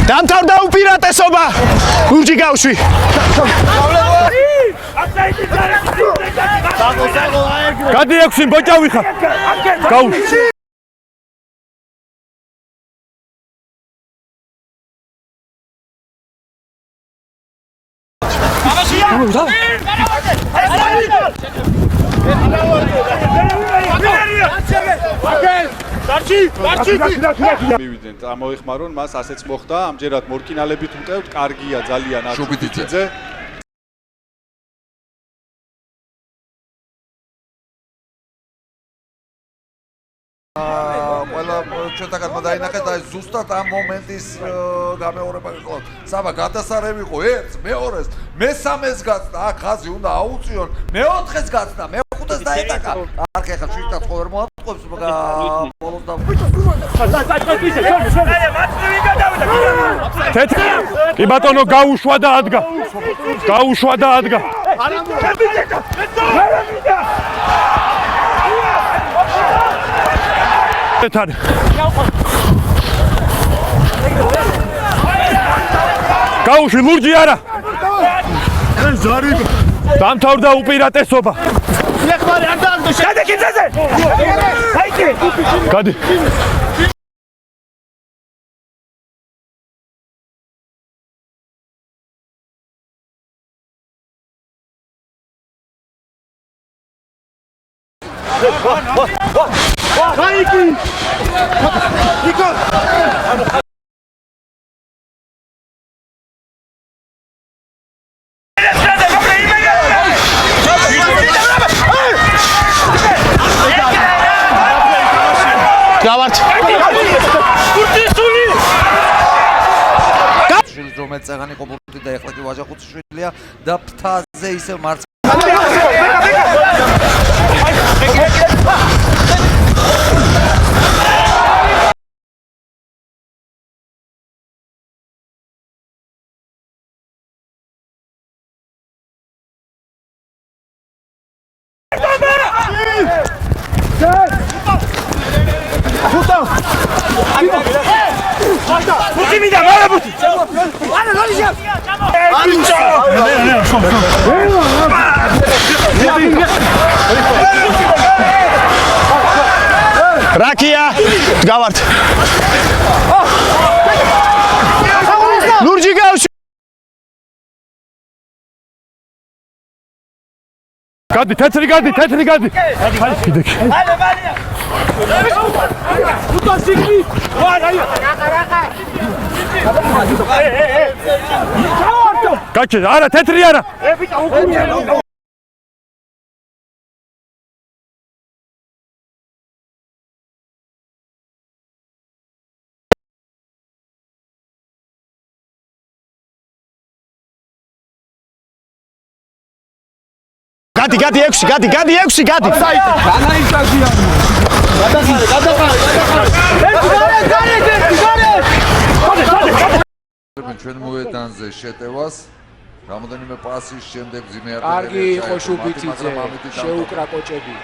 დამთავრდა უპირატესობა. ლურჯი გავშვი. გადი 6 ბოჭავი ხარ. გავშვი. მივიდნენ, ამოიხმარონ, მას ასეც მოხდა, ამჯერად მორკინალებით ვუტევთ, კარგია ძალიან აშუბიტიძე. ყველა ჩვენთაგან დაინახეთ აი ზუსტად ამ მომენტის გამეორება იყო. საბა გადასარევი იყო ერთს, მეორეს, მესამეს გაცდა, აქ ხაზი უნდა აუწიონ, მეოთხეს გაცდა, მეხუთეს დაეტაკა. არქე ხა შვიდად ხო ვერ მოატყობს ბოლოს და კი ბატონო გაუშვა და ადგა. გაუშვა და ადგა. გაუშვი ლურჯი არა. დამთავრდა უპირატესობა. გადი. გავართ. რომელიც წაღანი იყო ბურთი და ეხლა კი ვაჟახუციშვილია და ფთაზე ისევ მარცხ რაკია გავართ. ლურჯი გავშვი. გადი თეთრი გადი. გაჩე არა თეთრი არა. გადი 6 გადი. განაიცადია. ჩვენ მოედანზე შეტევას რამოდენიმე პასის შემდეგ ზიმეარტი კარგი იყო შუბიძე, შეუკრა კოჭები.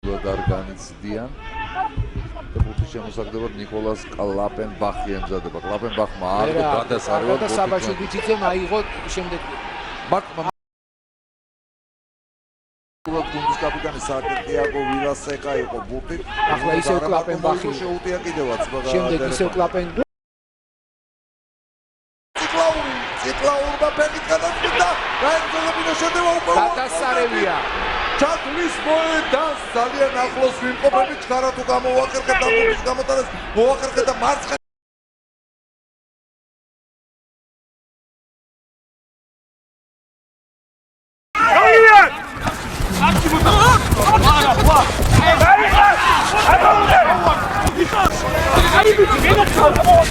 ლოდარ განიცდიან. ფუტი შემოსაგდებოდ ნიკოლას კლაპენბახი ემზადება. კლაპენბახმა აიღო გადასარევად და საბა შუბიძემ აიღო შემდეგ. გუნდის კაპიტანი საკირტიაკო ვირასეკა იყო ბურთით. ახლა ისევ კლაპენბახი შეუტია კიდევაც. შემდეგ ისევ კლაპენ ციკლაურმა ფენით გადაწყვიტა გაემზადებინა შეტევა უკვე გადასარევია. ჩათვლის მოედანს ძალიან ახლოს ვიმყოფებით. ჩქარა თუ გამოვაკერხეთ ამ ბურთის გამოტანას, მოვაკერხეთ და მარცხენა Come on!